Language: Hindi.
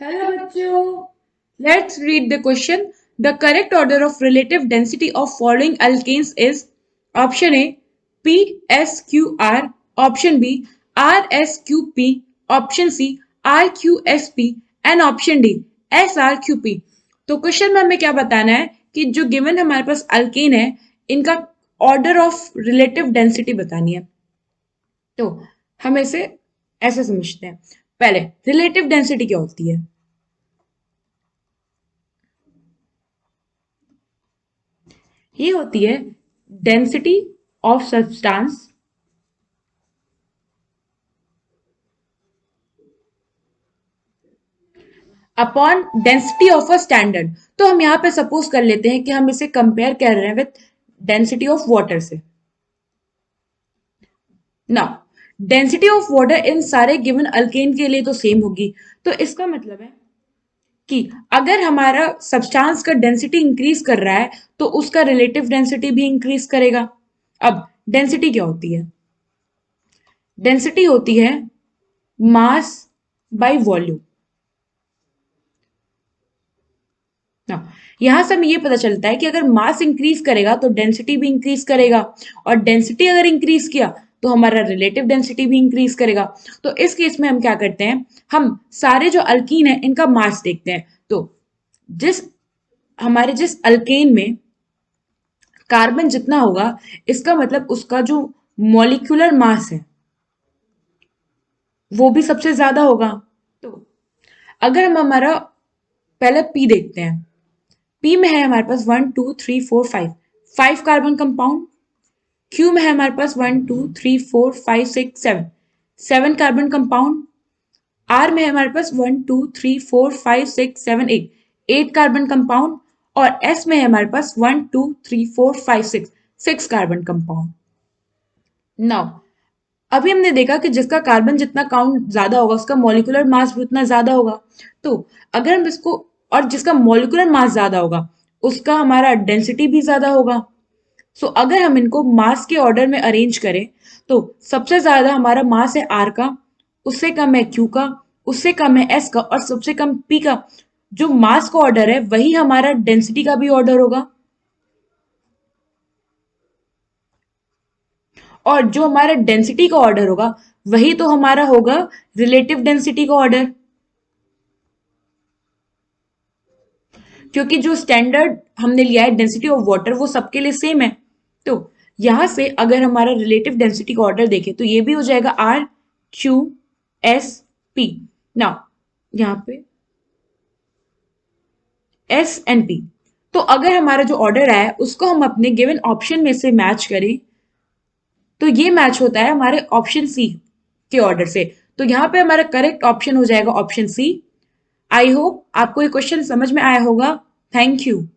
हेलो बच्चों, let's read the question. The correct order of relative density of following alkanes is option A P S Q R, option B R S Q P, option C R Q S P and option D S R Q P. तो क्वेश्चन में हमें क्या बताना है कि जो गिवन हमारे पास अल्केन है इनका ऑर्डर ऑफ रिलेटिव डेंसिटी बतानी है. तो हम इसे ऐसे समझते हैं. पहले रिलेटिव डेंसिटी क्या होती है? ये होती है density of substance upon density of a standard. तो हम यहाँ पे सपोज कर लेते हैं कि हम इसे कंपेयर कर रहे हैं विथ डेंसिटी ऑफ वाटर से. Now density of water in सारे गिवन अल्केन के लिए तो सेम होगी. तो इसका मतलब है कि अगर हमारा सब्सटेंस का डेंसिटी इंक्रीज कर रहा है तो उसका रिलेटिव डेंसिटी भी इंक्रीज करेगा. अब डेंसिटी क्या होती है? डेंसिटी होती है मास बाय वॉल्यूम. यहां से हमें ये पता चलता है कि अगर मास इंक्रीज करेगा तो डेंसिटी भी इंक्रीज करेगा, और डेंसिटी अगर इंक्रीज किया तो हमारा रिलेटिव डेंसिटी भी इंक्रीज करेगा. तो इस केस में हम क्या करते हैं, हम सारे जो अल्कीन है इनका मास देखते हैं. तो जिस जिस अल्केन में कार्बन जितना होगा, इसका मतलब उसका जो मॉलिक्यूलर मास है वो भी सबसे ज्यादा होगा. तो अगर हम हमारा पहले पी देखते हैं. पी में है हमारे पास 1 2 3 4 5 5 कार्बन कंपाउंड. क्यू में है हमारे पास 1 2 3 4 5 6 7 7 कार्बन कंपाउंड. आर में है हमारे पास 1 2 3 4 5 6 7 8 8 कार्बन कंपाउंड. और एस में है हमारे पास 1 2 3 4 5 6 6 कार्बन कंपाउंड. नाउ अभी हमने देखा कि जिसका कार्बन जितना काउंट ज्यादा होगा उसका मॉलिक्यूलर मास भी उतना ज्यादा होगा. तो अगर हम इसको, और जिसका मॉलिक्यूलर मास ज्यादा होगा उसका हमारा डेंसिटी भी ज्यादा होगा. सो अगर हम इनको मास के ऑर्डर में अरेंज करें तो सबसे ज्यादा हमारा मास है आर का, उससे कम है क्यू का, उससे कम है एस का, और सबसे कम पी का. जो मास का ऑर्डर है वही हमारा डेंसिटी का भी ऑर्डर होगा. और जो हमारा डेंसिटी का ऑर्डर होगा वही तो हमारा होगा रिलेटिव डेंसिटी का ऑर्डर. क्योंकि जो स्टैंडर्ड हमने लिया है डेंसिटी ऑफ वाटर वो सबके लिए सेम है. तो यहां से अगर हमारा रिलेटिव डेंसिटी का ऑर्डर देखें तो ये भी हो जाएगा R Q S P. Now यहाँ पे एस एंड पी. तो अगर हमारा जो ऑर्डर आया है उसको हम अपने गिवन ऑप्शन में से मैच करें तो ये मैच होता है हमारे ऑप्शन सी के ऑर्डर से. तो यहाँ पे हमारा करेक्ट ऑप्शन हो जाएगा ऑप्शन सी. आई होप आपको ये क्वेश्चन समझ में आया होगा. Thank you.